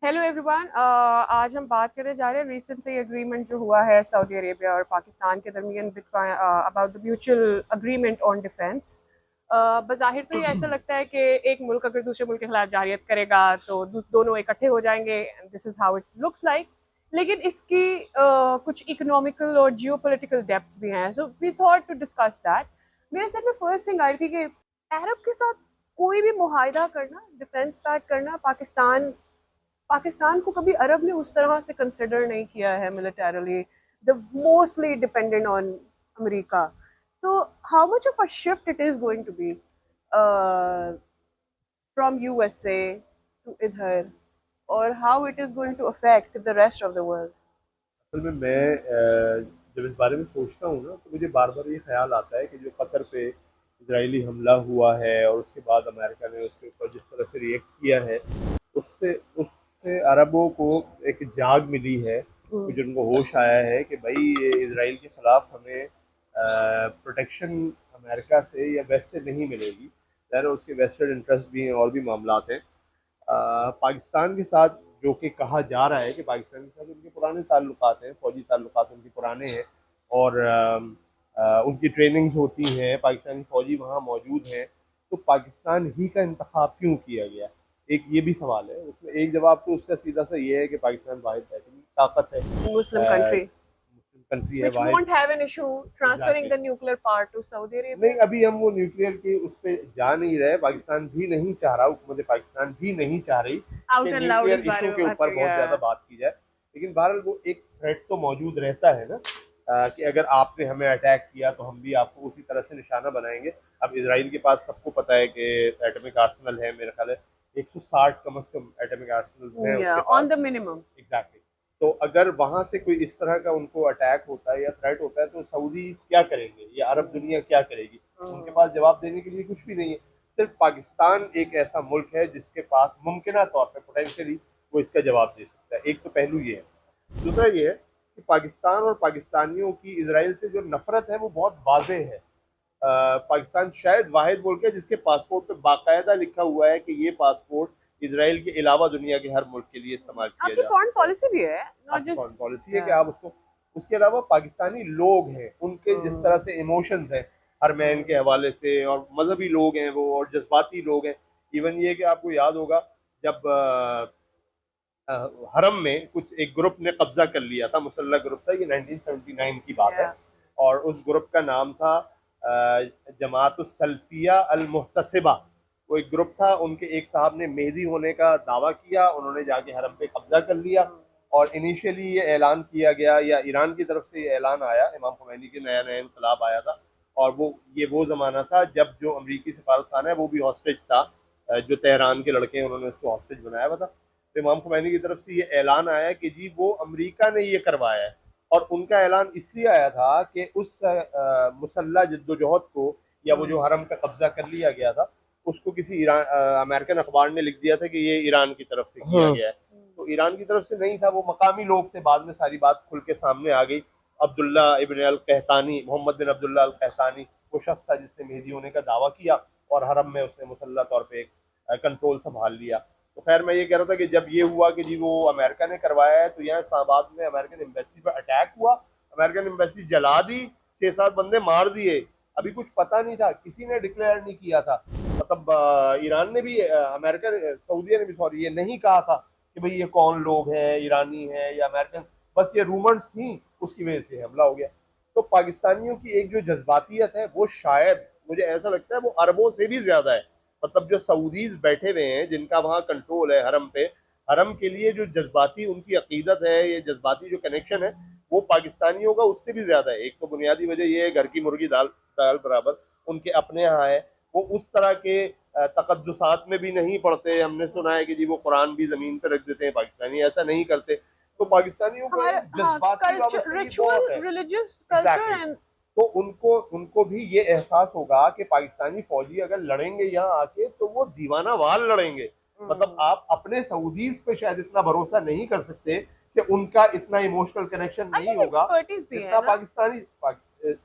Hello everyone. आज हम बात करने जा रहे हैं रिसेंटली एग्रीमेंट जो हुआ है सऊदी अरेबिया और पाकिस्तान के दरमियान about the mutual agreement on defence. बज़ाहिर तो ये ऐसा लगता है कि एक मुल्क अगर दूसरे मुल्क के खिलाफ जारियत करेगा तो दोनों इकट्ठे हो जाएंगे। This is how it looks like. लेकिन इसकी कुछ इकोनॉमिकल और जियो पोलिटिकल डेप्थ्स भी हैं, so we thought to discuss that. मेरे सर में फर्स्ट थिंग आ रही थी कि अरब के साथ कोई भी मुआहिदा करना, डिफेंस पैक्ट करना, पाकिस्तान पाकिस्तान को कभी अरब ने उस तरह से कंसिडर नहीं किया है militarily. The mostly dependent on America. तो how much of a shift it is going to be from USA to इधर, और how it is going to affect the rest of the world. असल में मैं जब इस बारे में सोचता हूँ ना तो मुझे बार बार ये ख्याल आता है कि जो कतर पे इजरायली हमला हुआ है और उसके बाद अमेरिका ने उसके ऊपर जिस तरह से रिएक्ट किया है, उससे उससे अरबों को एक जाग मिली है, कुछ उनको होश आया है कि भाई ये इसराइल के खिलाफ हमें प्रोटेक्शन अमेरिका से या वेस्ट से नहीं मिलेगी। ज़ाहिर है उसके वेस्टेड इंटरेस्ट भी हैं और भी मामलात हैं। पाकिस्तान के साथ जो कि कहा जा रहा है कि पाकिस्तान के साथ उनके पुराने ताल्लुकात हैं, फौजी ताल्लुकात उनके पुराने हैं और उनकी ट्रेनिंग्स होती हैं, पाकिस्तानी फौजी वहाँ मौजूद हैं। तो पाकिस्तान ही का इंतखाब क्यों किया गया, एक ये भी सवाल है। उसमें एक जवाब तो उसका सीधा सा ये है कि पाकिस्तान वाहिद बैटरी ताकत है, मुस्लिम कंट्री मुस्लिम कंट्री है, which Wahid. won't have an issue transferring exactly. the nuclear part to Saudi नहीं, Arabia. अभी हम वो न्यूक्लियर के उस पर जा नहीं रहे, पाकिस्तान भी नहीं चाह रहा, हुकूमत पाकिस्तान भी नहीं चाह रही Out कि and loud न्यूक्लियर इस बारे इशू में के बात ऊपर करिए। बहुत ज़्यादा बात की जाए। लेकिन बहरहाल वो एक थ्रेट तो मौजूद रहता है ना, कि अगर आपने हमें अटैक किया तो हम भी आपको उसी तरह से निशाना बनाएंगे। अब इसराइल के पास सबको पता है कि एटमिक आर्सनल है, मेरे ख्याल है 160 कम अज़ कम एटमिक आर्सनल है उसके Yeah, pass. on the minimum. Exactly. तो अगर वहां से कोई इस तरह का उनको अटैक होता है या थ्रेट होता है तो सऊदी क्या करेंगे या अरब दुनिया क्या करेगी? उनके पास जवाब देने के लिए कुछ भी नहीं है। सिर्फ पाकिस्तान एक ऐसा मुल्क है जिसके पास मुमकिन तौर पर पोटेंशियली वो इसका जवाब दे सकता है। एक तो पहलू ये है। दूसरा ये है कि पाकिस्तान और पाकिस्तानियों की इसराइल से जो नफरत है वो बहुत वाजे है। पाकिस्तान शायद वाहिद मुल्क है जिसके पासपोर्ट पे बाकायदा लिखा हुआ है कि ये पासपोर्ट इसराइल के अलावा दुनिया के हर मुल्क के लिए इस्तेमाल किया आपकी जा फॉरेन सकता है। पॉलिसी भी है, नॉट आपकी फॉरेन पॉलिसी है कि जस्ट। आप उसको, उसके अलावा पाकिस्तानी लोग हैं, उनके जिस तरह से इमोशंस हैं हरमैन के हवाले से, और मजहबी लोग हैं वो, और जज्बाती लोग हैं। इवन ये कि आपको याद होगा जब हरम में कुछ एक ग्रुप ने कब्जा कर लिया था, मुसल्लह ग्रुप था, ये 1979 की बात है। और उस ग्रुप का नाम था जमातुस सल्फिया अल मुहतसिबा। वो एक ग्रुप था, उनके एक साहब ने मेहदी होने का दावा किया, उन्होंने जाके हरम पे कब्जा कर लिया। और इनिशियली ये ऐलान किया गया, या ईरान की तरफ से ये ऐलान आया, इमाम खुमैनी के नया नया इनकलाब आया था, और वो ज़माना था जब जो अमरीकी सफारत खाना है वो भी हॉस्टेज था। जो तेहरान के लड़के हैं उन्होंने उसको हॉस्टेज बनाया हुआ था। तो इमाम खुमैनी की तरफ से ये ऐलान आया कि जी वो अमेरिका ने ये करवाया है। और उनका ऐलान इसलिए आया था कि उस मुसल्ला जद्दोजहद को, या वो जो हरम का कब्जा कर लिया गया था, उसको किसी ईरान अमेरिकन अखबार ने लिख दिया था कि ये ईरान की तरफ से किया गया है। तो ईरान की तरफ से नहीं था, वो मकामी लोग थे। बाद में सारी बात खुल के सामने आ गई। अब्दुल्ला इब्न अल कहतानी, मोहम्मद बिन अब्दुल्ला अल कहतानी, वो शख्स था जिसने मेहदी होने का दावा किया और हरम में उसने मुसल्ला तौर पर एक कंट्रोल संभाल लिया। तो खैर मैं ये कह रहा था कि जब ये हुआ कि जी वो अमेरिका ने करवाया है, तो यहाँ इस्लामाबाद में अमेरिकन एम्बेसी पर अटैक हुआ, अमेरिकन एम्बेसी जला दी, 6-7 बंदे मार दिए। अभी कुछ पता नहीं था, किसी ने डिक्लेयर नहीं किया था, मतलब ईरान ने भी, अमेरिका सऊदीया ने भी, सॉरी, ये नहीं कहा था कि भाई ये कौन लोग हैं, ईरानी हैं या अमेरिकन। बस ये रूमर्स थी, उसकी वजह से हमला हो गया। तो पाकिस्तानियों की एक जो जज्बातियत है वो शायद, मुझे ऐसा लगता है, वो अरबों से भी ज्यादा है। मतलब जो सऊदीज बैठे हुए हैं जिनका वहाँ कंट्रोल है हरम पे, हरम के लिए जो जज्बाती उनकी अकीदत है, ये जज्बाती जो कनेक्शन है, वो पाकिस्तानियों का उससे भी ज्यादा है। एक तो बुनियादी वजह ये है, घर की मुर्गी दाल दाल बराबर उनके अपने यहाँ है। वो उस तरह के तकद्दुसात में भी नहीं पढ़ते। हमने सुना है कि जी वो कुरान भी जमीन पर रख देते हैं, पाकिस्तानी ऐसा नहीं करते। तो पाकिस्तानियों को हमारा, हाँ, जज्बाती कल्चर, वाबस्तगी बहुत रिचुअल, है। Religious culture exactly. एंड। तो उनको उनको भी ये एहसास होगा कि पाकिस्तानी फौजी अगर लड़ेंगे यहाँ आके तो वो दीवाना वाल लड़ेंगे। मतलब आप अपने सऊदीज पे शायद इतना भरोसा नहीं कर सकते कि उनका इतना इमोशनल कनेक्शन आई नहीं थिंक होगा एक्सपर्टीज भी है जितना ना। पाकिस्तानी।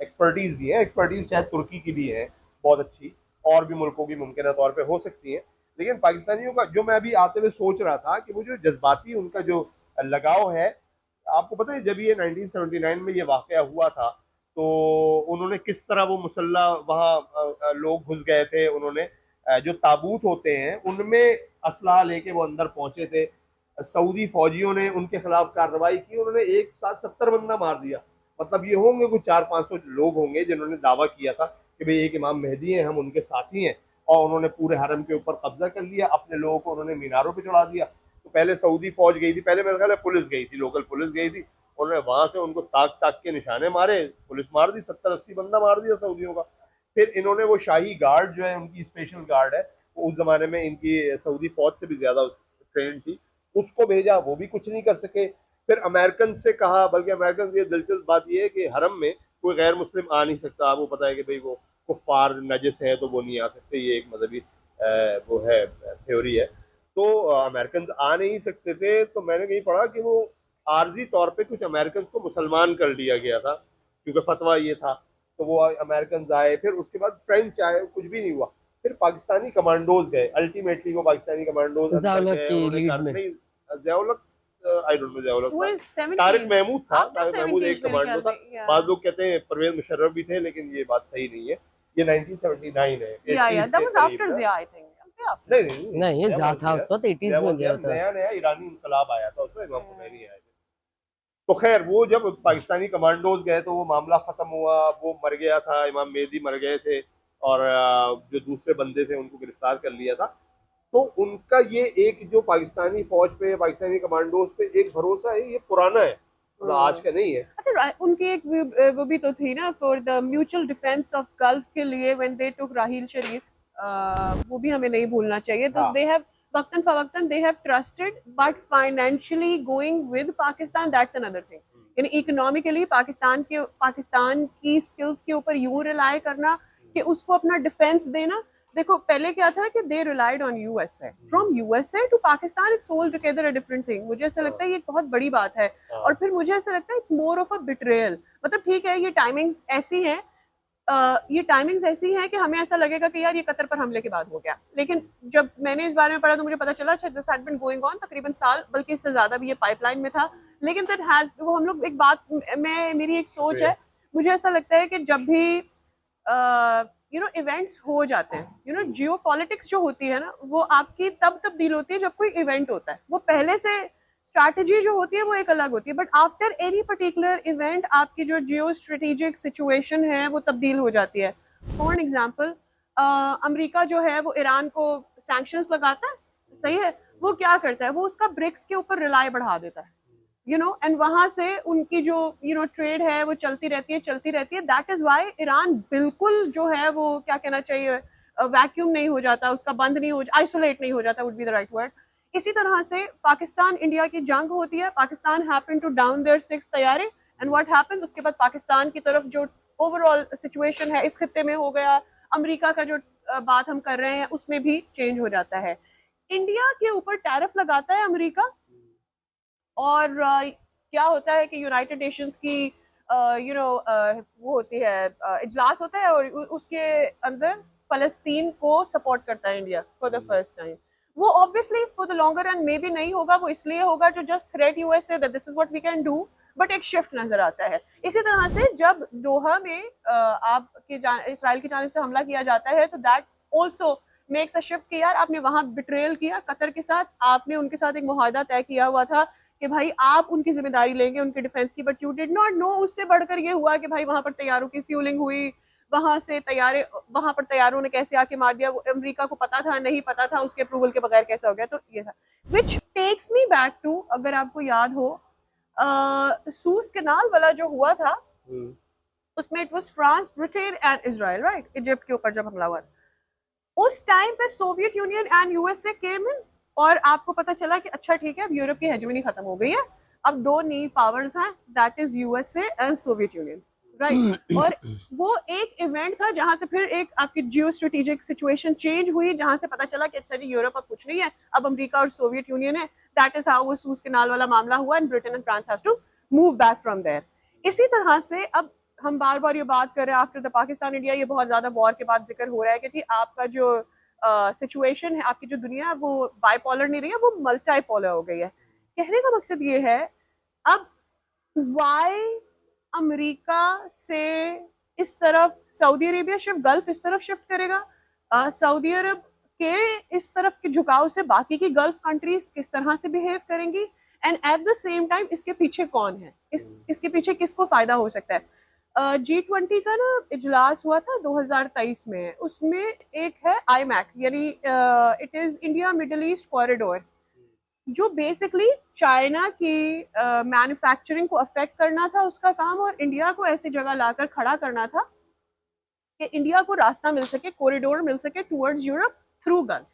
एक्सपर्टीज भी है, एक्सपर्टीज शायद तुर्की की भी है बहुत अच्छी, और भी मुल्कों की मुमकिन तौर पर हो सकती है। लेकिन पाकिस्तानियों का जो मैं अभी आते हुए सोच रहा था कि वो जो जज्बाती उनका जो लगाव है, आपको पता है जब ये 1979 में ये वाकया हुआ था तो उन्होंने किस तरह वो मुसल्ला वहाँ लोग घुस गए थे, उन्होंने जो ताबूत होते हैं उनमें असला लेके वो अंदर पहुंचे थे, सऊदी फौजियों ने उनके खिलाफ कार्रवाई की, उन्होंने एक साथ 70 बंदा मार दिया। मतलब ये होंगे कुछ 400-500 लोग होंगे जिन्होंने दावा किया था कि भाई एक इमाम मेहदी हैं, हम उनके साथी हैं, और उन्होंने पूरे हरम के ऊपर कब्जा कर लिया, अपने लोगों को उन्होंने मीनारों पे चढ़ा दिया। तो पहले सऊदी फौज गई थी, पहले मेरे ख्याल है पुलिस गई थी, लोकल पुलिस गई थी, उन्होंने वहां से उनको ताक ताक के निशाने मारे, पुलिस मार दी, 70-80 बंदा मार दिया सऊदियों का। फिर इन्होंने वो शाही गार्ड जो है, उनकी स्पेशल गार्ड है, वो उस जमाने में इनकी सऊदी फौज से भी ज्यादा ट्रेंड थी, उसको भेजा, वो भी कुछ नहीं कर सके। फिर अमेरिकन से कहा, बल्कि अमेरिकन ये दिलचस्प बात यह है कि हरम में कोई गैर मुस्लिम आ नहीं सकता, आपको पता है कि भाई वो कुफार नजस है तो वो नहीं आ सकते, ये एक मजहबी वो है थ्योरी है। तो अमेरिकन आ नहीं सकते थे, तो मैंने कहीं पढ़ा कि वो आर्जी तौर पे कुछ अमेरिकन को मुसलमान कर लिया गया था, क्योंकि फतवा ये था। तो वो अमेरिकन आए, फिर उसके बाद फ्रेंच आए, कुछ भी नहीं हुआ। फिर पाकिस्तानी कमांडोज गए, अल्टीमेटली वो पाकिस्तानी कमांडोज अंदर ज़िया-उल-हक गए, की उन्होंने लीड कर में। नहीं, ज़िया-उल-हक आई डोंट नो, ज़िया-उल-हक वो था, is 70s, तारिक महमूद था, after तारिक महमूद 70s एक मेरे कमांडो ख्याल था। में, बाद लोग कहते हैं परवेज मुशर्रफ भी थे, लेकिन ये बात सही नहीं है, ये 1979 है, yeah, 80s that के was करीब after ना। Zia, I think. Yeah, नहीं नहीं नहीं, ज़िया था उस वक्त 80s में गया था। नया नया ईरानी इनकलाब आया था, उसमें इमाम खुमैनी आए थे। तो खैर वो जब पाकिस्तानी कमांडोज गए तो वो मामला खत्म हुआ, वो मर गया था, इमाम मेहदी मर गए थे, और जो दूसरे बंदे थे उनको गिरफ्तार कर लिया था। तो उनका ये एक जो पाकिस्तानी फौज पे, पाकिस्तानी कमांडोज पे एक भरोसा है, ये पुराना है, मतलब आज का नहीं है। अच्छा, उनकी एक वो भी तो थी ना, for the mutual defence of gulf के लिए व्हेन दे टुक राहील शरीफ, वो भी हमें नहीं भूलना चाहिए। तो हाँ। दे हैव वक्तन फवक्तन they have trusted, but financially going with Pakistan, that's another thing. यानी इकोनॉमिकली पाकिस्तान की स्किल्स के ऊपर यूं रिलाई करना कि उसको अपना डिफेंस देना। देखो पहले क्या था कि they relied on USA, from USA to Pakistan it's altogether a different thing. मुझे ऐसा लगता है ये बहुत बड़ी बात है। और फिर मुझे ऐसा लगता है it's more of a betrayal. मतलब ठीक है, ये टाइमिंग्स ऐसी हैं, कि हमें ऐसा लगेगा कि यार ये कतर पर हमले के बाद हो गया, लेकिन जब मैंने इस बारे में पढ़ा तो मुझे पता चला अच्छा this had been going on तकरीबन साल, बल्कि इससे ज्यादा भी ये पाइपलाइन में था। लेकिन दैट हैज, वो हम लोग एक बात, मैं मेरी एक सोच है, मुझे ऐसा लगता है कि जब भी इवेंट्स हो जाते हैं, जियो पॉलिटिक्स जो होती है ना, वो आपकी तब तब्दील होती है जब कोई इवेंट होता है। वो पहले से स्ट्रैटेजी जो होती है वो एक अलग होती है, but after any particular event आपकी जो जियो स्ट्रेटेजिक सिचुएशन है वो तब्दील हो जाती है। फॉर एग्जाम्पल, अमेरिका जो है वो ईरान को सैंक्शंस लगाता है, सही है, वो क्या करता है, वो उसका ब्रिक्स के ऊपर रिलाई बढ़ा देता है, एंड वहां से उनकी जो ट्रेड है वो चलती रहती है। दैट इज वाई ईरान बिल्कुल जो है वो क्या कहना चाहिए, वैक्यूम नहीं हो जाता, उसका बंद नहीं हो, आइसोलेट नहीं हो जाता, would be the right word. इसी तरह से पाकिस्तान इंडिया की जंग होती है, Pakistan happen to down there 6 तैयारे, एंड व्हाट हैपेंड, उसके बाद पाकिस्तान की तरफ जो ओवरऑल सिचुएशन है इस खत्ते में हो गया, अमेरिका का जो बात हम कर रहे हैं उसमें भी चेंज हो जाता है। इंडिया के ऊपर टैरिफ लगाता है अमेरिका, और क्या होता है कि यूनाइटेड नेशंस की वो होती है, इजलास होता है, और उसके अंदर फलस्तीन को सपोर्ट करता है India for the first time. वो obviously for the longer run मे भी नहीं होगा, वो इसलिए होगा जो just threat USA that this is what we can do, but एक शिफ्ट नजर आता है। इसी तरह से जब दोहा में इसराइल की जानिब से हमला किया जाता है, तो that also makes a shift कि यार आपने वहां बिट्रेयल किया कतर के साथ, आपने उनके साथ एक मुआहदा तय किया हुआ था कि भाई आप उनकी जिम्मेदारी लेंगे उनके डिफेंस की, but you did not no. उससे बढ़कर ये हुआ कि भाई वहां पर तैयारों की फ्यूलिंग हुई, वहां पर तैयारों ने कैसे आके मार दिया, वो अमेरिका को पता था नहीं पता था, उसके अप्रूवल के बगैर कैसा हो गया। तो ये था, which takes me back to, अगर आपको याद हो, सूस कैनाल वाला जो हुआ था, उसमें it was France, Britain and Israel, right, Egypt के ऊपर जब हमला हुआ, उस टाइम पे सोवियत यूनियन एंड यूएसए केम इन, और आपको पता चला कि अच्छा ठीक है अब यूरोप की हेजेमनी खत्म हो गई है, अब दो नई पावर्स हैं, that is USA and Soviet union, right. और वो एक इवेंट था जहां से फिर एक आपकी जियो स्ट्रेटेजिक सिचुएशन चेंज हुई, जहां से पता चला कि अच्छा जी यूरोप अब कुछ नहीं है, अब अमेरिका और सोवियत यूनियन है। दैट इज हाउ वो सूज कैनाल वाला मामला हुआ, and Britain and France has to move back from there. इसी तरह से अब हम बार बार ये बात कर रहे हैं आफ्टर द पाकिस्तान इंडिया, ये बहुत ज्यादा वॉर के बाद जिक्र हो रहा है कि जी आपका जो सिचुएशन है, आपकी जो दुनिया है वो बाइपोलर नहीं रही है, वो मल्टीपोलर हो गई है। कहने का मकसद ये है, अब वाई अमेरिका से इस तरफ सऊदी अरेबिया शिफ्ट, गल्फ इस तरफ शिफ्ट करेगा, सऊदी अरब के इस तरफ के झुकाव से बाकी की गल्फ कंट्रीज किस तरह से बिहेव करेंगी, and at the same time इसके पीछे कौन है, इसके पीछे किसको फायदा हो सकता है। G20 का ना इजलास हुआ था 2023 में, उसमें एक है IMEC, यानी it is India middle east corridor, जो बेसिकली चाइना की मैन्युफैक्चरिंग को अफेक्ट करना था उसका काम, और इंडिया को ऐसी जगह लाकर खड़ा करना था कि इंडिया को रास्ता मिल सके, कॉरिडोर मिल सके टुवर्ड्स यूरोप थ्रू गल्फ।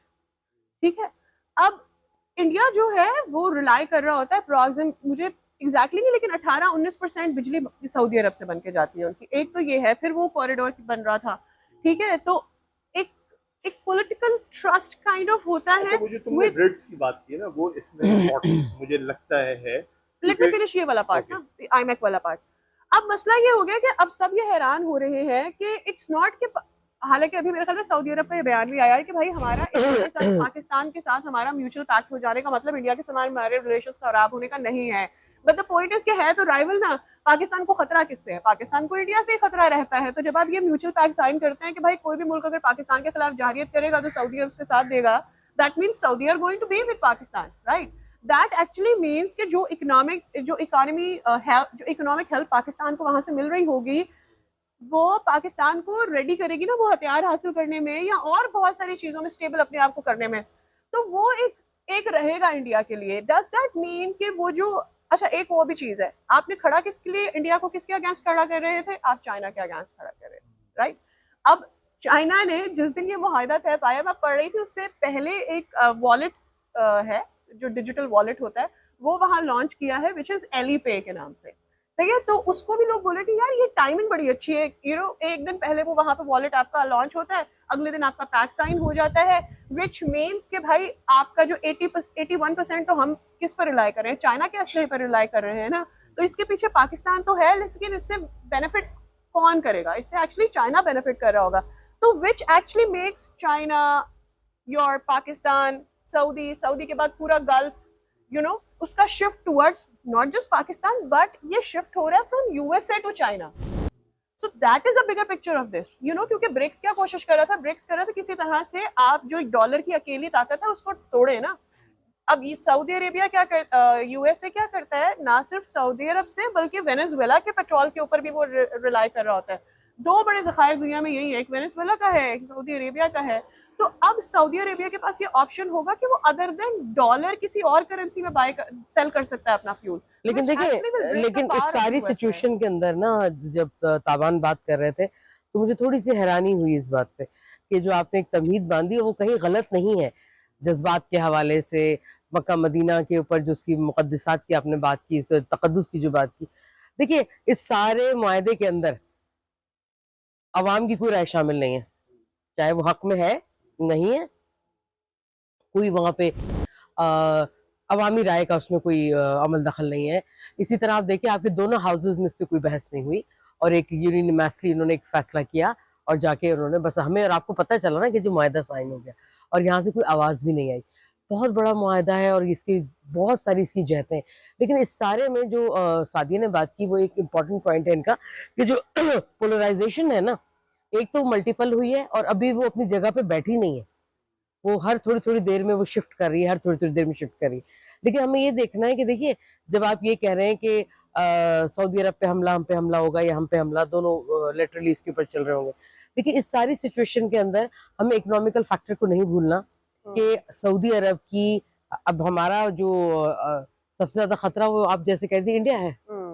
ठीक है, अब इंडिया जो है वो रिलाई कर रहा होता है, मुझे एग्जैक्टली नहीं, लेकिन 18-19% बिजली सऊदी अरब से बन के जाती है उनकी। एक तो ये है, फिर वो कॉरिडोर बन रहा था। ठीक है, तो एक पॉलिटिकल ट्रस्ट काइंड ऑफ होता है। मुझे तुमने ग्रिड्स की बात की है ना, वो इसमें इम्पोर्टेंट मुझे लगता है। लेट मी फिनिश ये वाला पार्ट ना, IMEC वाला पार्ट। अब मसला ये हो गया कि अब सब ये हैरान हो रहे हैं कि इट्स नॉट कि, हालांकि अभी मेरे ख्याल में सऊदी अरब का ये बयान भी आया है कि भाई हमारा इंडिया के साथ, पाकिस्तान के साथ हमारा म्यूचुअल पैक्ट हो जाने का मतलब इंडिया के साथ हमारे रिलेशंस खराब होने का नहीं है। बट द पॉइंट इज कि है तो राइवल ना, पाकिस्तान को खतरा किससे है? पाकिस्तान को इंडिया से ही खतरा रहता है। तो जब आप ये म्यूचुअल पैक्ट साइन करते हैं कि भाई कोई भी मुल्क अगर पाकिस्तान के खिलाफ जारियत करेगा तो सऊदी अरब उसके साथ देगा, that means Saudi are going to be with Pakistan, right? That actually means कि जो इकोनॉमिक हेल्प पाकिस्तान को वहां से मिल रही होगी, वो पाकिस्तान को रेडी करेगी ना वो हथियार हासिल करने में या और बहुत सारी चीजों में स्टेबल अपने आप को करने में, तो वो एक रहेगा इंडिया के लिए। डज दैट मीन कि वो जो, अच्छा एक वो भी चीज है, आपने खड़ा किसके लिए, इंडिया को किसके अगेंस्ट खड़ा कर रहे थे? आप चाइना के अगेंस्ट खड़ा कर रहे थे, राइट? अब चाइना ने जिस दिन ये मुआहिदा तय पाया, मैं पढ़ रही थी, उससे पहले एक वॉलेट है जो डिजिटल वॉलेट होता है, वो वहां लॉन्च किया है, विच इज एलीपे के नाम से। सही है, तो उसको भी लोग बोले कि यार ये टाइमिंग बड़ी अच्छी है, एक दिन पहले वो वहां पे वॉलेट आपका लॉन्च होता है, अगले दिन आपका पैक साइन हो जाता है, विच मीन्स कि भाई आपका जो 81% तो हम किस पर रिलाई कर रहे हैं? चाइना के असले पर रिलाई कर रहे हैं ना। तो इसके पीछे पाकिस्तान तो है, लेकिन इससे बेनिफिट कौन करेगा? इससे एक्चुअली चाइना बेनिफिट कर रहा होगा। तो which actually makes China, your Pakistan, Saudi के बाद पूरा गल्फ, उसका shift towards not just Pakistan, but ये शिफ्ट हो रहा है from USA to China. So that is a bigger picture of this, क्योंकि ब्रिक्स क्या कोशिश कर रहा था? ब्रिक्स कर रहा था किसी तरह से आप जो डॉलर की अकेली ताकत है उसको तोड़े ना। अब ये सऊदी अरेबिया क्या कर, यूएसए क्या करता है? ना सिर्फ सऊदी अरब से बल्कि वेनेजुएला के पेट्रोल के ऊपर भी वो रिलाई कर रहा होता है। दो बड़े ज़खायर दुनिया में यही है, एक वेनेजुएला का है, एक सऊदी अरेबिया का है। तो अब सऊदी अरेबिया के पास ये ऑप्शन होगा कि वो अदर देन डॉलर किसी और करेंसी में सेल कर सकता है अपना फ्यूल। लेकिन देखिए, लेकिन इस सारी सिचुएशन के अंदर ना, जब ताबान बात कर रहे थे तो मुझे थोड़ी सी हैरानी हुई इस बात पे कि जो आपने एक तमहीद बांधी वो कहीं गलत नहीं है। जज्बात के हवाले से मक्का मदीना के ऊपर जो उसकी मुक़द्दसात की आपने बात की, तक़द्दुस की जो बात की, देखिए इस सारे मुआहदे के अंदर अवाम की कोई राय शामिल नहीं है, चाहे वो हक में है नहीं है, कोई वहां पे अवामी राय का उसमें कोई अमल दखल नहीं है। इसी तरह आप देखिए, आपके दोनों हाउसेज में इस पर कोई बहस नहीं हुई और एक यूनिमसली इन्होंने एक फैसला किया और जाके उन्होंने बस हमें और आपको पता चला ना कि जो मुआहदा साइन हो गया और यहाँ से कोई आवाज़ भी नहीं आई। बहुत बड़ा मुआहदा है और इसकी बहुत सारी इसकी जहतें हैं। लेकिन इस सारे में जो सादिया ने बात की वो एक इम्पॉर्टेंट पॉइंट है इनका कि जो पोलराइजेशन है ना, एक तो मल्टीपल हुई है और अभी वो अपनी जगह पे बैठी नहीं है, वो हर थोड़ी थोड़ी देर में वो शिफ्ट कर रही है, हर थोड़ी थोड़ी देर में शिफ्ट कर रही है। लेकिन हमें ये देखना है कि देखिए, जब आप ये कह रहे हैं कि सऊदी अरब पे हमला, हम पे हमला होगा या हम पे हमला, दोनों लिटरली इसके ऊपर चल रहे होंगे, लेकिन इस सारी सिचुएशन के अंदर हमें इकोनॉमिकल फैक्टर को नहीं भूलना कि सऊदी अरब की, अब हमारा जो सबसे ज्यादा खतरा वो आप जैसे कहते हैं इंडिया है,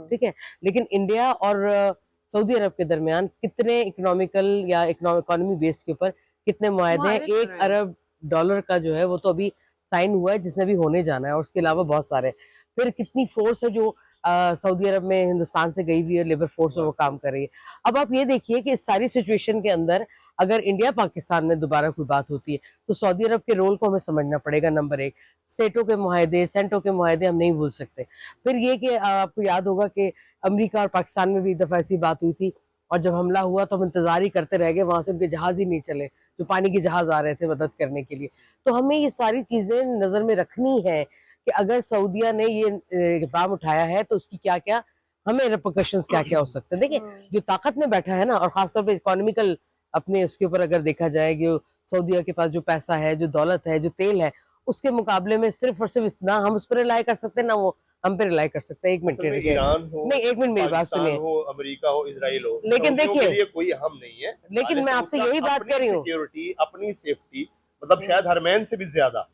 ठीक है, लेकिन इंडिया और सऊदी अरब के दरमियान कितने इकोनॉमिकल या इकोनॉमी बेस के ऊपर कितने मुआहदे हैं? 1 अरब डॉलर का जो है वो तो अभी साइन हुआ है, जिसने भी होने जाना है, और उसके अलावा बहुत सारे। फिर कितनी फोर्स है जो सऊदी अरब में हिंदुस्तान से गई हुई है, लेबर फोर्स और वो काम कर रही है। अब आप ये देखिए कि इस सारी सिचुएशन के अंदर अगर इंडिया पाकिस्तान में दोबारा कोई बात होती है तो सऊदी अरब के रोल को हमें समझना पड़ेगा। नंबर 1, सेटों के मुआहदे, सेंटों के मुआहदे हम नहीं भूल सकते। फिर ये कि आपको याद होगा कि अमेरिका और पाकिस्तान में भी एक दफ़ा ऐसी बात हुई थी और जब हमला हुआ तो हम इंतजार ही करते रह गए, वहां से उनके जहाज ही नहीं चले जो पानी के जहाज आ रहे थे मदद करने के लिए। तो हमें ये सारी चीजें नजर में रखनी है कि अगर सऊदीया ने ये इक़दाम उठाया है तो उसकी क्या क्या हमें रिपरकशंस क्या क्या हो सकते हैं। देखिए जो ताकत में बैठा है ना, और खासतौर पे इकोनॉमिकल अपने उसके ऊपर अगर देखा जाए कि सऊदीया के पास जो पैसा है, जो दौलत है, जो तेल है, उसके मुकाबले में सिर्फ और सिर्फ ना हम उस पर रिलाई कर सकते हैं ना वो हम पे रिलाई कर सकते हैं। एक मिनट ईरान हो, नहीं, एक मिनट मेरी बात सुनिए, हो, अमेरिका हो, इजराइल हो, लेकिन देखिए लिए कोई हम नहीं है। लेकिन मैं आपसे यही बात कर रही हूँ, सिक्योरिटी, अपनी सेफ्टी, मतलब शायद हरमैन से भी ज्यादा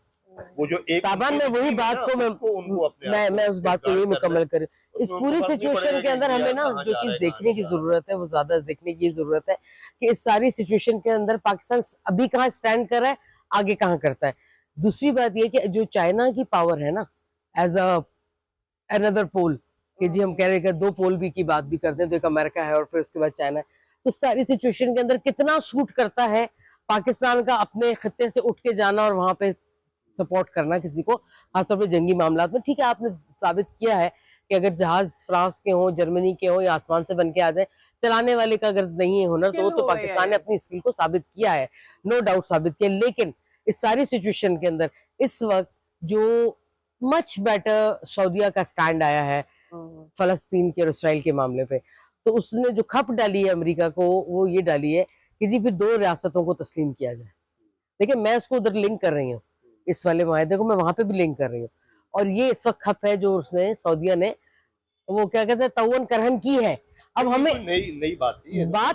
वो जो एक ताबान में वही बात को मैं उस बात को यही मुकम्मल करूँ। इस पूरी सिचुएशन के अंदर हमें ना जो चीज देखने की जरूरत है वो ज्यादा देखने की जरूरत है कि इस सारी सिचुएशन के अंदर पाकिस्तान अभी कहाँ स्टैंड कर रहा है, आगे कहाँ करता है। दूसरी बात ये कि जो चाइना की पावर है ना एज अनदर पोल, कि जी हम कह रहे हैं कि दो पोल भी की बात भी करते हैं, तो एक अमेरिका है और फिर उसके बाद चाइना है, तो सारी सिचुएशन के अंदर कितना सूट करता है पाकिस्तान का अपने खत्ते से उठ के जाना और वहां पे सपोर्ट करना किसी को, खासतौर पर जंगी मामला में। ठीक है, आपने साबित किया है कि अगर जहाज फ्रांस के हो, जर्मनी के हो या आसमान से बन के आ जाए, चलाने वाले का अगर नहीं है हुनर तो वो तो पाकिस्तान ने अपनी स्किल को साबित किया है, नो डाउट साबित किया। लेकिन इस सारी सिचुएशन के अंदर इस वक्त जो मच बेटर सऊदीया का स्टैंड आया है फलस्तीन के और इसराइल के मामले पे, तो उसने जो खप डाली है अमेरिका को वो ये डाली है कि जी फिर दो रियासतों को तस्लीम किया जाए। देखिए मैं उसको उधर लिंक कर रही हूँ, इस वाले माहदे को मैं वहां पे भी लिंक कर रही हूँ, और ये इस वक्त खप है जो उसने सऊदीया ने वो क्या कहते हैं तवन करहन की है। अब हमें नई बात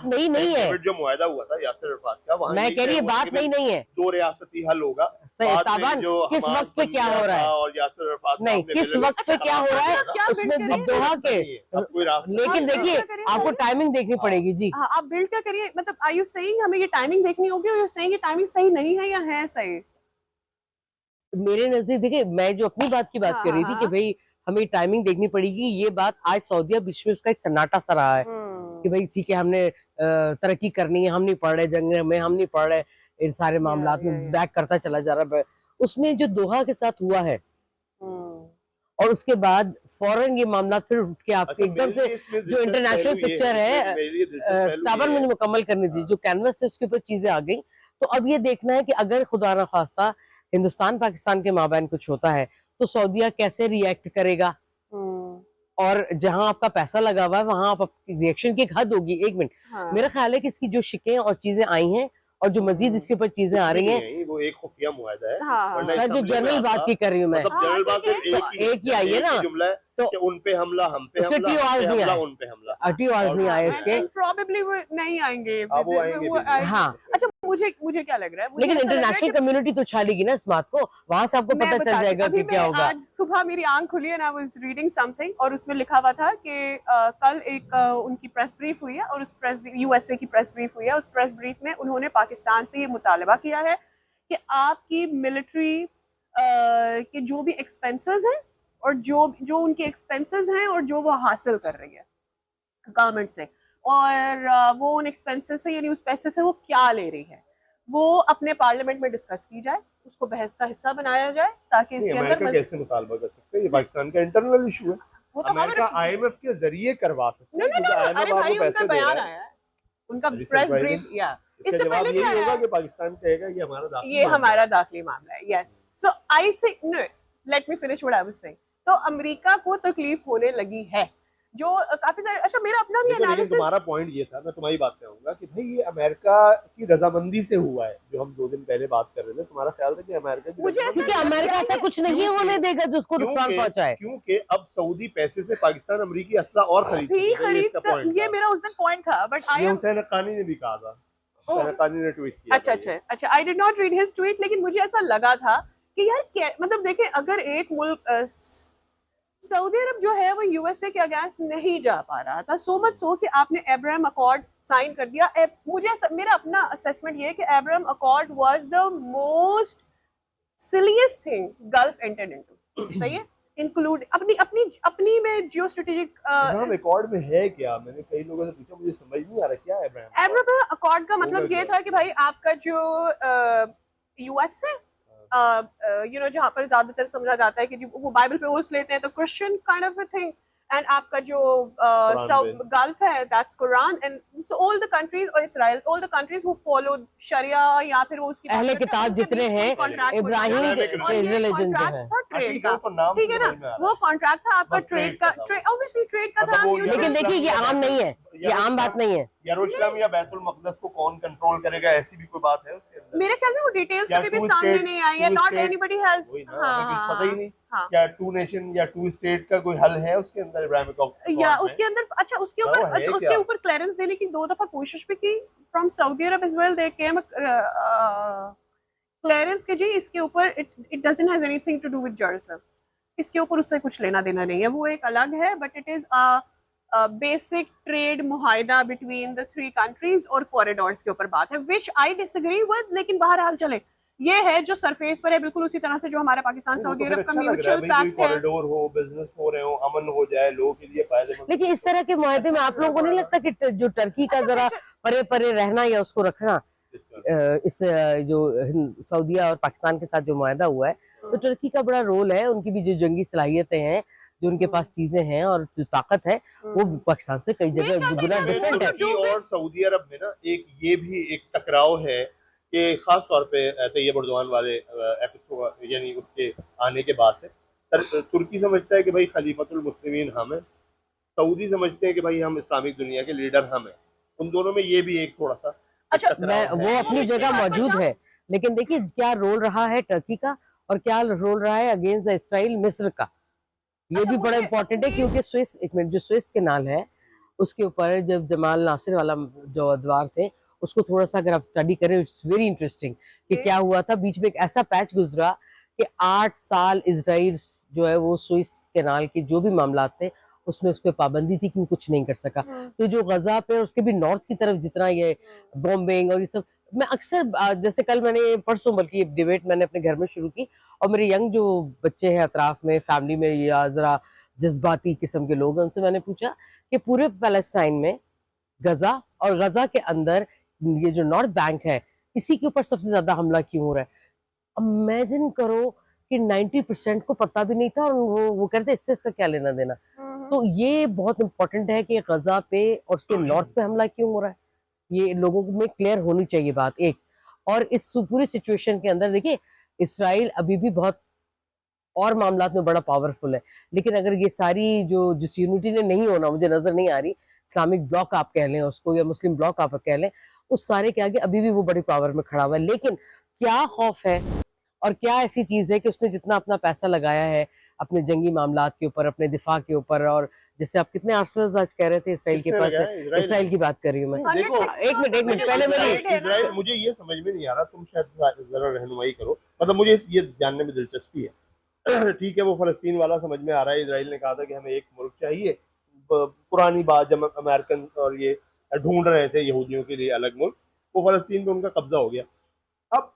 नहीं है, जो मुआहदा हुआ था यासिर अरफात का, वहाँ मैं कह रही है बात नहीं है, दो रियासती हल होगा। ताबान किस वक्त पे क्या हो रहा है और यासिर अरफात नहीं, किस वक्त पे क्या हो रहा है उसमें दोहा के, लेकिन देखिए आपको टाइमिंग देखनी पड़ेगी जी। आप बिल्ड क्या करिए, मतलब आर यू सेइंग हमें ये टाइमिंग देखनी होगी, और यू सेइंग ये टाइमिंग सही नहीं है या है सही? मेरे नजदीक देखिए मैं जो अपनी बात की बात कर रही थी कि भाई हमें टाइमिंग देखनी पड़ेगी, ये बात आज सऊदीया विश्व में उसका एक सन्नाटा सा रहा है कि भाई ठीक है हमने तरक्की करनी है, हम नहीं पढ़ रहे जंग में, हम नहीं पढ़ रहे इन सारे मामला में, बैक करता चला जा रहा है। उसमें जो दोहा के साथ हुआ है और उसके बाद फौरन ये मामला फिर उठ के आपके एकदम से जो इंटरनेशनल पिक्चर है ताबन मुझे मुकम्मल करनी थी, जो कैनवस है उसके ऊपर चीजें आ गई। तो अब ये देखना है कि अगर खुदा ना खास्ता हिंदुस्तान पाकिस्तान के माबैन कुछ होता है तो सऊदीया कैसे रिएक्ट करेगा, और जहां आपका पैसा लगा हुआ है वहां आप रिएक्शन की एक हद होगी। एक मिनट, मेरा ख्याल है कि इसकी जो शिकें और चीजें आई हैं और जो मजीद इसके ऊपर चीजें आ रही हैं, वो एक खुफिया मुआहदा है। सर जो जनरल बात की कर रही हूँ मैं, जनरल बात सिर्फ एक ही आई है ना, जुमला है तो उन पे हमला, हम पे उसके हमला, उन पे हमला, टीओआरस नहीं आए इसके, प्रोबेबली वो नहीं आएंगे, वो आएंगे। हाँ अच्छा मुझे क्या लग रहा है, लेकिन इंटरनेशनल कम्युनिटी तो उछालेगी ना इस बात को, वहां से आपको पता चल जाएगा कि क्या होगा। आज सुबह मेरी आंख खुली है, आई वाज रीडिंग समथिंग और उसमें लिखा हुआ था कि कल एक उनकी प्रेस ब्रीफ हुई है, और उस प्रेस यूएसए की प्रेस ब्रीफ हुई है, उस प्रेस ब्रीफ में उन्होंने पाकिस्तान से ये मुतालबा किया है कि आपकी मिलिट्री के जो भी एक्सपेंसेस हैं और जो उनके एक्सपेंसेस हैं और जो वो हासिल कर रही है गवर्नमेंट से, और वो उन एक्सपेंसेस से यानी उस पैसे से वो क्या ले रही है, वो अपने पार्लियामेंट में डिस्कस की जाए, उसको बहस का हिस्सा बनाया जाए, ताकि इसके अंदर कैसे मुतालबा कर सकते हैं, ये पाकिस्तान का इंटरनल इशू है, वो तो अमेरिका आईएमएफ के जरिए करवा सकते हैं। अरे भाई उनका बयान आया है, उनका प्रेस ब्रीफ, या इससे पहले क्या होगा कि पाकिस्तान कहेगा ये हमारा दाखिली मामला है। Yes, so I say no, let me finish what I was saying. तो अमेरिका को तकलीफ होने लगी है, जो काफी सारे, अच्छा मेरा अपना भी एनालिसिस, तुम्हारा पॉइंट ये था, मैं तुम्हारी बात पे आऊंगा कि भाई ये अमेरिका की रजामंदी से हुआ है, जो हम 2 दिन पहले बात कर रहे थे, तुम्हारा ख्याल था कि अमेरिका की, मुझे क्योंकि अमेरिका ऐसा कुछ नहीं होने देगा जो उसको नुकसान पहुंचाए, क्योंकि अब सऊदी पैसे से पाकिस्तान अमेरिकी असला और खरीद, ये मेरा उस दिन पॉइंट था, बट आई हुसैन हक्कानी ने भी कहा था, हुसैन हक्कानी ने ट्वीट किया। अच्छा I did not read his tweet, लेकिन मुझे ऐसा लगा था कि यार मतलब देखें, अगर एक मुल्क सऊदी अरब जो है वो यूएसए के अगेंस्ट नहीं जा पा रहा था, सो मच सो कि आपने अब्राहम अकॉर्ड साइन कर दिया। मेरा अपना असेसमेंट ये है कि Abraham Accord was the most silliest thing Gulf entered into, सही है, इंक्लूड अपनी में जियो स्ट्रेटेजिक अकॉर्ड में है क्या, मैंने कई लोगों से पूछा, मुझे समझ नहीं आ रहा क्या है अब्राहम अकॉर्ड का मतलब ये था कि भाई आपका जो यूएस से जहाँ पर ज्यादातर समझा जाता है कि वो बाइबल पे ओथ लेते हैं, तो Christian kind of a thing, and आपका जो पे। गल्फ है that's Quran, and so all the countries और Israel, all the countries who follow sharia या फिर वो उसकी अहले किताब जितने हैं इब्राहिम के रिलीजन जो है, ट्रेड का, ठीक है ना, वो कॉन्ट्रैक्ट था आपका ट्रेड का, ऑब्वियसली ट्रेड का था। लेकिन देखिए ये आम नहीं है, ये आम बात नहीं है। यरूशलेम या बैतुल मक़दस को कौन कंट्रोल करेगा, ऐसी भी कोई बात है उसके अंदर? मेरे ख्याल में वो डिटेल्स या कभी भी two सामने state- नहीं आई है, two not state- anybody has, वही ना, हमें कुछ पता ही नहीं। हाँ। क्या 2 नेशन या 2 स्टेट का कोई हल है उसके अंदर इब्राहिम का? या उसके अंदर, अच्छा उसके ऊपर, हाँ, वो है अच्छा उसके क्या? ऊपर क्लियरेंस देने की 2 दफा कोशिश भी की from Saudi Arab as well, they came clearance के जी इसके ऊपर it doesn't has anything to do with Jerusalem, इसके ऊपर उससे कुछ लेना देना नहीं है, वो एक अलग है, but it is basic trade मुआहिदा बिटवीन द 3 कंट्रीज और कॉरिडोर्स के ऊपर बात है, विच आई डिसएग्री विद, लेकिन बहरहाल चले ये है जो सरफेस पर है, बिल्कुल उसी तरह से जो हमारा पाकिस्तान सऊदी अरब का म्यूचुअल पैक्ट है। कॉरिडोर हो, बिजनेस हो रहे हो, अमन हो जाए, लोगों के लिए फायदेमंद। लेकिन इस तरह के मुआहदे में आप लोगों को नहीं लगता कि जो टर्की का जरा परे परे रहना या उसको रखना, इस जो सऊदीया और पाकिस्तान के साथ जो मुआहदा हुआ है, तो टर्की का बड़ा रोल है, उनकी भी जो जंगी सलाहियतें हैं, जो उनके पास चीजें हैं और जो ताकत है, वो पाकिस्तान से कई जगह दुगना डिफरेंट है। तुर्की और सऊदी अरब में ना ये भी एक टकराव है कि खास तौर पे तैयब अर्दोगान वाले एपिसोड, यानी उसके आने के बाद से तुर्की समझता है कि भाई खलीफतुल मुस्लिमीन हम हैं, सऊदी समझते हैं कि भाई हम इस्लामिक दुनिया के लीडर हम हैं। उन दोनों में ये भी एक थोड़ा सा अच्छा, वो अपनी जगह मौजूद है, लेकिन देखिए क्या रोल रहा है टर्की का और क्या रोल रहा है अगेंस्ट इसराइल मिस्र का, ये भी बड़ा इंपॉर्टेंट है, क्योंकि स्विस, एक मिनट, जो स्विस कैनाल है उसके ऊपर जब जमाल नासिर वाला जो अदवार थे, उसको थोड़ा सा अगर आप स्टडी करें, इट्स वेरी इंटरेस्टिंग कि क्या हुआ था। बीच में एक ऐसा पैच गुजरा कि 8 साल इजराइल जो है वो स्विस कैनाल के जो भी मामला थे उसमें उस पर पाबंदी थी कि वो कुछ नहीं कर सका। तो जो गजा पे और उसके भी नॉर्थ की तरफ जितना ये बॉम्बिंग और ये सब, मैं अक्सर जैसे कल मैंने परसों बल्कि ये डिबेट मैंने अपने घर में शुरू की, और मेरे यंग जो बच्चे हैं अतराफ में फैमिली में या जरा जज्बाती किस्म के लोग हैं, उनसे मैंने पूछा कि पूरे पैलेस्टाइन में गजा और गजा के अंदर ये जो नॉर्थ बैंक है, इसी के ऊपर सबसे ज्यादा हमला क्यों हो रहा है। इमेजिन करो कि 90% को पता भी नहीं था, और वो कहते इससे इसका क्या लेना देना। तो ये बहुत इंपॉर्टेंट है कि गजा पे और उसके नॉर्थ पे हमला क्यों हो रहा है, ये लोगों में क्लियर होनी चाहिए बात एक। और इस पूरी सिचुएशन के अंदर देखिए इसराइल अभी भी बहुत और मामलात में बड़ा पावरफुल है, लेकिन अगर ये सारी जो जिस यूनिटी ने नहीं होना मुझे नजर नहीं आ रही, इस्लामिक ब्लॉक आप कह लें उसको या मुस्लिम ब्लॉक आप कह लें, उस सारे के आगे अभी भी वो बड़ी पावर में खड़ा हुआ है। लेकिन क्या खौफ है और क्या ऐसी चीज है कि उसने जितना अपना पैसा लगाया है अपने जंगी मामलात के ऊपर, अपने दिफा के ऊपर, और जैसे आप कितने आर्सनल्स आज कह रहे थे इसराइल के पास है, इसराइल की बात कर रही हूँ मैं। देखो, एक मिनट पहले मेरी इजराइल, मुझे ये समझ में नहीं आ रहा, तुम शायद जरा रहनुमाई करो, मतलब मुझे ये जानने में दिलचस्पी है। ठीक है, वो फलस्तीन वाला समझ में आ रहा है, इजराइल ने कहा था कि हमें एक मुल्क चाहिए, पुरानी बात जब अमेरिकन और ये ढूंढ रहे थे यहूदियों के लिए अलग मुल्क, वो फलस्तीन पे उनका कब्जा हो गया। अब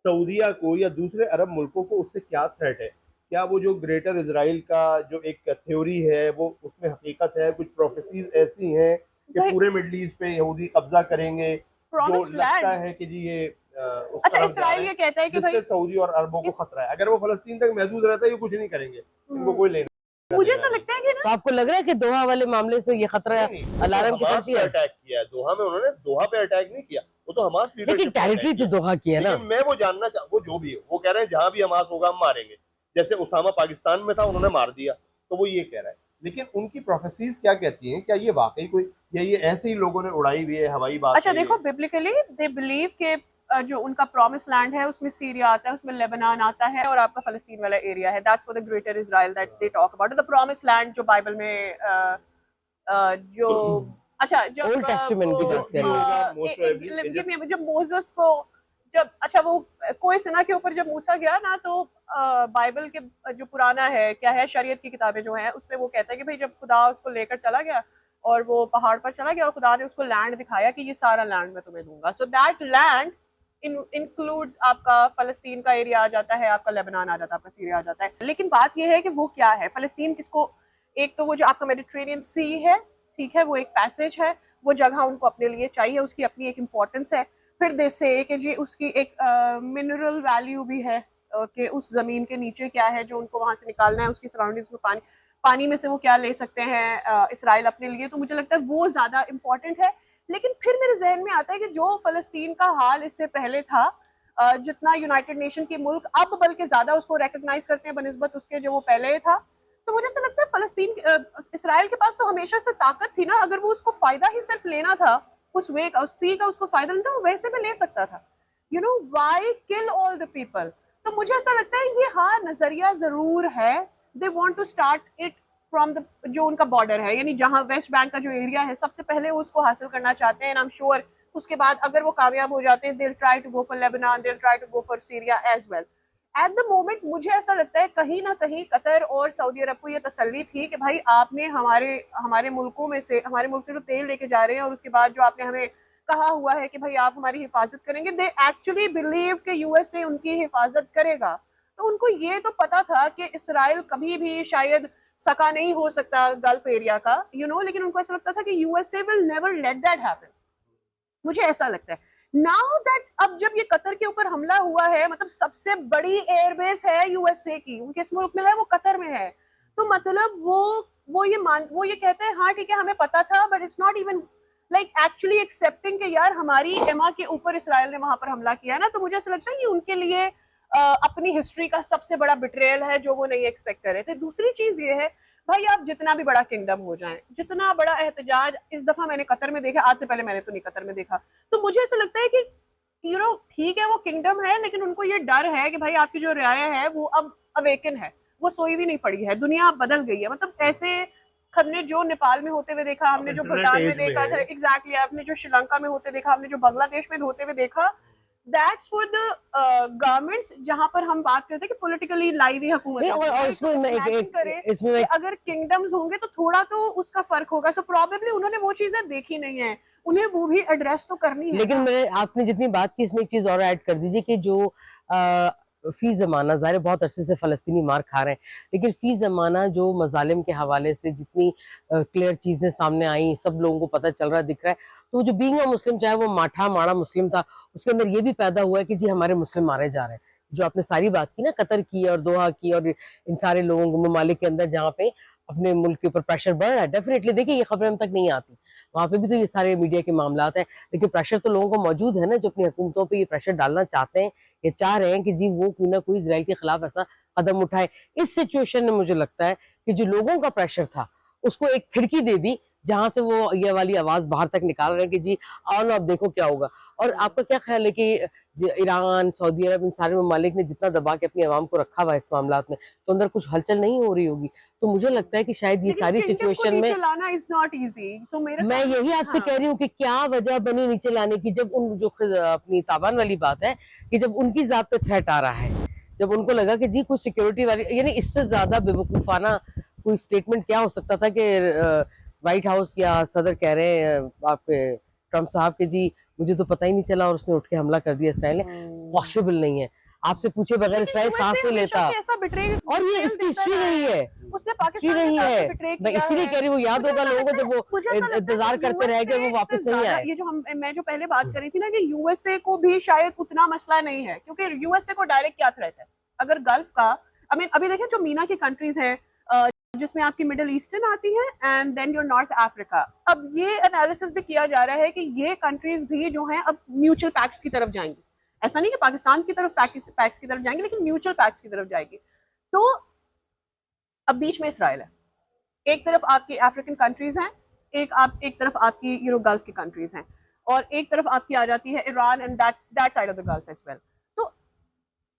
सऊदीया को या दूसरे अरब मुल्कों को उससे क्या थ्रेट है? क्या वो जो ग्रेटर इजराइल का जो एक थ्योरी है वो उसमें हकीकत है? कुछ प्रोफेसीज ऐसी हैं कि पूरे मिडल ईस्ट पे यहूदी कब्जा करेंगे, जो लगता है कि जी ये अच्छा इसराइल ये कहता है कि भाई सऊदी और अरबों को खतरा है। अगर वो फलस्तीन तक महदूद रहता है ये कुछ नहीं करेंगे, इनको कोई लेना। मुझे ऐसा लगता है कि ना, तो आपको लग रहा है कि दोहा वाले मामले से ये खतरा अलार्म की तरह है? अटैक किया है दोहा में, उन्होंने दोहा पे अटैक नहीं किया, वो तो हमास लेकिन टेरिटरी तो दोहा की है ना। मैं वो जानना वो जो भी है, वो कह रहे हैं जहां भी हमास होगा हम मारेंगे, जैसे उसामा पाकिस्तान में था उन्होंने मार दिया, तो वो ये कह रहा है। लेकिन उनकी प्रोफेसीज क्या कहती हैं? क्या ये वाकई कोई, या ये ऐसे ही लोगों ने उड़ाई हुई है हवाई बात? अच्छा देखो, बिब्लिकली दे बिलीव के जो उनका प्रॉमिस लैंड है उसमें सीरिया आता है, उसमें लेबनान आता है, और आपका फलस्तीन वाला एरिया है, that's for the greater Israel that they talk about the promise land, जो बाइबल में जो अच्छा जब ओल्ड टेस्टामेंट की बात कर रही हूं, जब मोसेस को जब अच्छा वो कोई सिना के ऊपर जब मूसा गया ना, तो बाइबल के जो पुराना है क्या है, शरीयत की किताबें जो हैं उसमें वो कहता है कि भाई जब खुदा उसको लेकर चला गया और वो पहाड़ पर चला गया और खुदा ने उसको लैंड दिखाया कि ये सारा लैंड मैं तुम्हें दूंगा, सो दैट लैंड इंक्लूड्स आपका फलस्तीन का एरिया आ जाता है, आपका लेबनान आ जाता है, आपका सीरिया आ जाता है। लेकिन बात यह है कि वो क्या है फलस्तीन किसको, एक तो वो जो आपका मेडिटेरेनियन सी है, ठीक है, वो एक पैसेज है, वो जगह उनको अपने लिए चाहिए, उसकी अपनी एक इम्पोर्टेंस है। फिर दे से कि जी उसकी एक मिनरल वैल्यू भी है कि उस जमीन के नीचे क्या है जो उनको वहां से निकालना है, उसकी सराउंडिंग्स में पानी में से वो क्या ले सकते हैं इसराइल अपने लिए, तो मुझे लगता है वो ज्यादा इम्पोर्टेंट है। लेकिन फिर मेरे जहन में आता है कि जो फलस्तीन का हाल इससे पहले था, जितना यूनाइटेड नेशन के मुल्क अब बल्कि ज्यादा उसको रिकॉग्नाइज करते हैं बनिस्बत उसके जो वो पहले था, तो मुझे ऐसा लगता है फलस्तीन इसराइल के पास तो हमेशा से ताकत थी ना, अगर वो उसको फायदा ही सिर्फ लेना था उस वे का, उस सी का उसको फायदा लेना था, वो वैसे भी ले सकता था। You know why kill all the people. तो मुझे ऐसा लगता है ये हाँ नजरिया जरूर है, they want to start it from the जो उनका बॉर्डर है, यानी जहां वेस्ट बैंक का जो एरिया है सबसे पहले वो उसको हासिल करना चाहते हैं। एंड आई एम श्योर उसके बाद अगर वो कामयाब हो जाते हैं, they will try to go for Lebanon, they will try to go for Syria as well. At the moment मुझे ऐसा लगता है कहीं ना कहीं कतर और सऊदी अरब को ये तसल्ली थी कि भाई आपने हमारे मुल्क से जो तेल लेके जा रहे हैं और उसके बाद जो आपने हमें कहा हुआ है कि भाई आप हमारी हिफाजत करेंगे, दे एक्चुअली बिलीव कि यूएसए उनकी हिफाजत करेगा। तो उनको ये तो पता था कि इसराइल कभी भी शायद सका नहीं हो सकता गल्फ एरिया का, लेकिन उनको ऐसा लगता था कि USA will never let that happen. मुझे ऐसा लगता है नाउ दैट अब जब ये कतर के ऊपर हमला हुआ है, मतलब सबसे बड़ी एयरबेस है यूएसए की, उनके इस मुल्क में है, वो कतर में है, तो मतलब वो ये कहते हैं हाँ ठीक है हमें पता था, but it's not even like actually accepting कि यार हमारी एमा के ऊपर इसराइल ने वहां पर हमला किया ना। तो मुझे ऐसा लगता है ये उनके लिए अपनी हिस्ट्री का सबसे बड़ा बिट्रेयल है जो वो नहीं एक्सपेक्ट कर रहे थे। दूसरी चीज ये है भाई आप जितना भी बड़ा किंगडम हो जाए, जितना बड़ा एहतजाज इस दफा मैंने कतर में देखा, आज से पहले मैंने तो नहीं कतर में देखा, तो मुझे ऐसा लगता है कि ठीक है वो किंगडम है, लेकिन उनको ये डर है कि भाई आपकी जो रियाया है वो अब अवेकन है, वो सोई भी नहीं पड़ी है, दुनिया बदल गई है। मतलब ऐसे हमने जो नेपाल में होते हुए देखा, हमने जो भूटान में देखा था, एग्जैक्टली आपने जो श्रीलंका में होते देखा, हमने जो बांग्लादेश में होते हुए देखा, दैट्स फॉर द गवर्नमेंट्स जहां पर हम बात करते हैं कि पॉलिटिकली लाइव ही हुकूमत है। और इसमें अगर किंगडम्स होंगे तो थोड़ा तो उसका फर्क होगा। सो प्रोबेबली उन्होंने वो चीजें देखी नहीं है, उन्हें वो भी एड्रेस तो करनी है। लेकिन मैं आपने जितनी बात की इसमें एक चीज और ऐड कर दीजिए कि जो फी जमाना ज़ाहिर बहुत अरसे से फ़लस्तीनी मार खा रहे हैं, लेकिन फी जमाना जो मजालिम के हवाले से जितनी क्लियर चीज़ें सामने आई, सब लोगों को पता चल रहा दिख रहा है, तो जो बीइंग अ मुस्लिम, चाहे वो माठा माड़ा मुस्लिम था, उसके अंदर ये भी पैदा हुआ है कि जी हमारे मुस्लिम मारे जा रहे हैं। जो आपने सारी बात की ना, कतर की और दोहा की और इन सारे लोगों ममालिक के अंदर जहाँ पे अपने मुल्क के ऊपर प्रेशर बढ़ रहा है, डेफिनेटली देखिए ये खबरें हम तक नहीं आती, वहाँ पे भी तो ये सारे मीडिया के मामलात हैं, लेकिन प्रेशर तो लोगों को मौजूद है ना, जो अपनी हुकूमतों पे ये प्रेशर डालना चाहते हैं, ये चाह रहे हैं कि जी वो कोई ना कोई इजराइल के खिलाफ ऐसा कदम उठाए। इस सिचुएशन में मुझे लगता है कि जो लोगों का प्रेशर था उसको एक खिड़की दे दी जहां से वो ये वाली आवाज बाहर तक निकाल रहे हैं कि जी आओ ना अब देखो क्या होगा। और आपका क्या ख्याल है कि ईरान, सऊदी अरब, इन सारे ममालिक ने जितना दबा के अपनी आवाम को रखा हुआ इस मामला में, तो अंदर कुछ हलचल नहीं हो रही होगी? तो मुझे लगता है कि शायद ये सारी सिचुएशन में तो मैं यही आपसे कह रही हूँ कि क्या वजह बनी नीचे लाने की, जब उन जो अपनी ताबान वाली बात है कि जब उनकी जात पे थ्रेट आ रहा है, जब उनको लगा कि जी कुछ सिक्योरिटी वाली, यानी इससे ज्यादा बेवकूफाना कोई स्टेटमेंट क्या हो सकता था कि व्हाइट हाउस या सदर कह रहे हैं आपके ट्रम्प साहब के जी मुझे तो पता ही नहीं चला और उसने उठ के हमला कर दिया इसराइल ने। पॉसिबल नहीं है, आपसे पूछे बगैर इसराइल सांस नहीं लेता, और ये इसकी हिस्ट्री नहीं है, उसने पाकिस्तान नहीं है। मैं इसीलिए कह रही हूँ, याद होगा लोगों को जब वो इंतजार करते रह गए, वो वापस नहीं आए। ये जो मैं जो पहले बात कर रही थी ना कि यूएसए को भी शायद उतना मसला नहीं है, क्योंकि यूएसए को डायरेक्ट क्या थ्रेट है अगर गल्फ का, अभी देखें जो मीना की कंट्रीज हैं जिसमें आपकी मिडिल ईस्टर्न आती है and then your North Africa, अब ये एनालिसिस भी किया जा रहा है कि ये कंट्रीज भी जो हैं अब म्यूचुअल पैक्ट्स की तरफ जाएंगी। ऐसा नहीं कि पाकिस्तान की तरफ पैक्ट्स की तरफ जाएंगे, लेकिन म्यूचुअल पैक्ट्स की तरफ जाएगी। तो अब बीच में इसराइल है, एक तरफ आपकी अफ्रीकन कंट्रीज हैं, एक तरफ आपकी गल्फ की कंट्रीज हैं, और एक तरफ आपकी आ जाती है Iran and that side of the Gulf as well. तो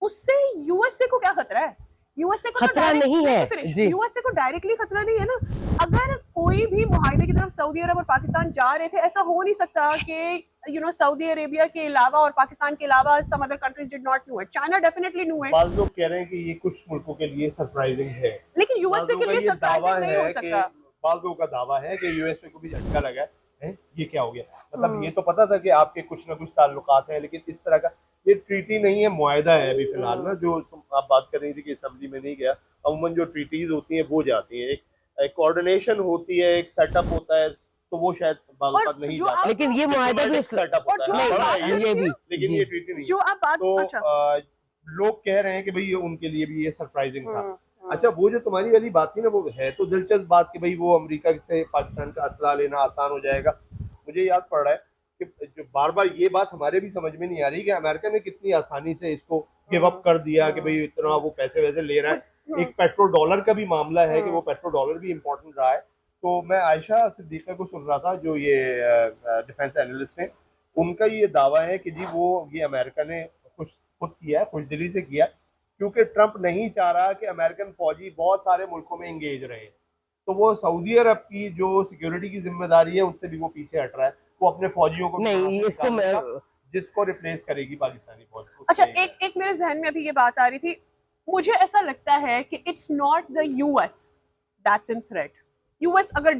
उससे यूएसए को क्या खतरा है? यूएसए को खतरा नहीं है, यूएसए को डायरेक्टली खतरा नहीं है ना। अगर कोई भी मुआहिदे की तरफ सऊदी अरब और पाकिस्तान जा रहे थे, ऐसा हो नहीं सकता कि सऊदी अरेबिया के अलावा और पाकिस्तान के अलावा some other countries did not know it. China definitely know it. बाज़ लोग कह रहे हैं कि ये कुछ मुल्कों के लिए सरप्राइजिंग है, लेकिन यूएसए के लिए सरप्राइजिंग नहीं हो सकता। बाज़ लोगों का दावा है कि यूएसए को भी झटका लगा है, ये क्या हो गया। मतलब ये तो पता था कि आपके कुछ ना कुछ ताल्लुकात हैं, लेकिन इस तरह का ये ट्रीटी नहीं है, मुआहिदा है अभी फिलहाल ना, जो आप बात कर रही थी कि असेंबली में नहीं गया। अमूमन जो ट्रीटीज होती हैं वो जाती हैं, एक कोऑर्डिनेशन होती है, एक सेटअप होता है, तो वो शायद बात नहीं जाता। लेकिन ये मुआहिदा भी सेटअप होता है, लेकिन ये ट्रीटी नहीं। जो आप बात तो लोग कह रहे हैं कि भाई उनके लिए भी ये सरप्राइजिंग था। अच्छा, वो जो तुम्हारी वाली बात थी ना, वो है तो दिलचस्प बात कि भाई वो अमेरिका से पाकिस्तान का असला लेना आसान हो जाएगा। मुझे याद पड़ रहा है कि जो बार बार ये बात हमारे भी समझ में नहीं आ रही कि अमेरिका ने कितनी आसानी से इसको गिव अप कर दिया कि भाई इतना वो पैसे वैसे ले रहा है। एक पेट्रोल डॉलर का भी मामला है कि वो पेट्रोल डॉलर भी इम्पोर्टेंट रहा है। तो मैं आयशा सिद्दीका को सुन रहा था, जो ये डिफेंस एनालिस्ट हैं, उनका ये दावा है कि जी वो ये अमेरिका ने खुद किया, खुशदिली से किया, क्योंकि ट्रंप नहीं चाह रहा कि अमेरिकन फौजी बहुत सारे मुल्कों में इंगेज रहे। तो वो सऊदी अरब की जो सिक्योरिटी की जिम्मेदारी है उससे भी वो पीछे हट रहा है। वो अपने फौजियों को नहीं, इसको मैं जिसको रिप्लेस करेगी पाकिस्तानी फौज। अच्छा, एक मेरे जहन में अभी ये बात आ रही थी, मुझे ऐसा लगता है कि it's not the US that's in threat. US अगर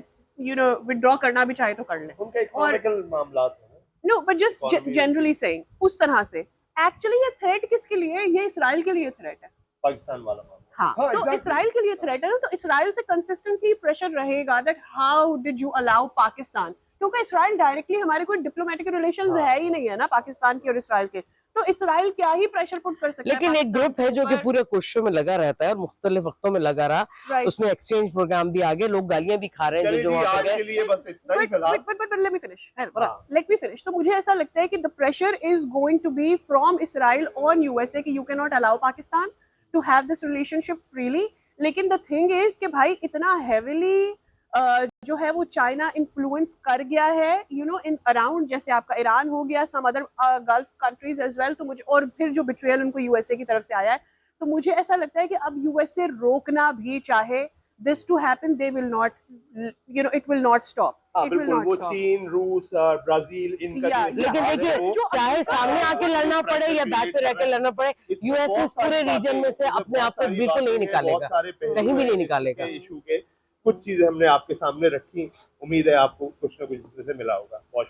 विड्रॉ करना भी चाहे तो कर ले, उनका इकोनॉमिकल मामला है। No, but just generally saying, उस तरह से एक्चुअली ये थ्रेट किसके लिए है? ये इसराइल के लिए थ्रेट है, पाकिस्तान वाला मामला। हाँ, तो exactly. इसराइल के लिए थ्रेट है, तो इसराइल से कंसिस्टेंटली प्रेशर रहेगा that how did you allow Pakistan, क्योंकि इसराइल डायरेक्टली हमारे कोई डिप्लोमेटिक रिलेशंस है ही नहीं है ना पाकिस्तान के और इसराइल के, तो इसराइल क्या ही प्रेशर पुट कर सकता है। लेकिन एक ग्रुप है जो कि पूरे कोशिशों में लगा रहता है और मुख्तलिफ वक्तों में लगा रहा, उसमें एक्सचेंज प्रोग्राम भी आगे, लोग गालियां भी खा रहे हैं जो वहां पे लिए बस इतना ही फिलहाल। But let me finish. तो मुझे ऐसा लगता है कि the pressure is going to be from Israel on USA कि you can not allow Pakistan to have this relationship freely. लेकिन द थिंग इज कि भाई इतना हेविली जो है वो चाइना इन्फ्लुएंस कर गया है इन अराउंड, जैसे आपका ईरान हो गया, some other Gulf countries as well. तो मुझे, और फिर जो बिट्रेयल उनको यूएसए की तरफ से आया है, तो मुझे ऐसा लगता है कि अब यूएसए रोकना भी चाहे this to happen, they will not, it will not stop. It will not वो stop. चीन, रूस और ब्राजील इनका लेकिन देखिए, चाहे सामने आके लड़ना पड़े या बैक पे रह के लड़ना पड़े, यूएस इस पूरे रीजन में से अपने आप को बिल्कुल नहीं निकालेगा, कहीं भी नहीं निकालेगा। इशू के कुछ चीजें हमने आपके सामने रखी, उम्मीद है आपको कुछ ना कुछ इसमें से मिला होगा। बहुत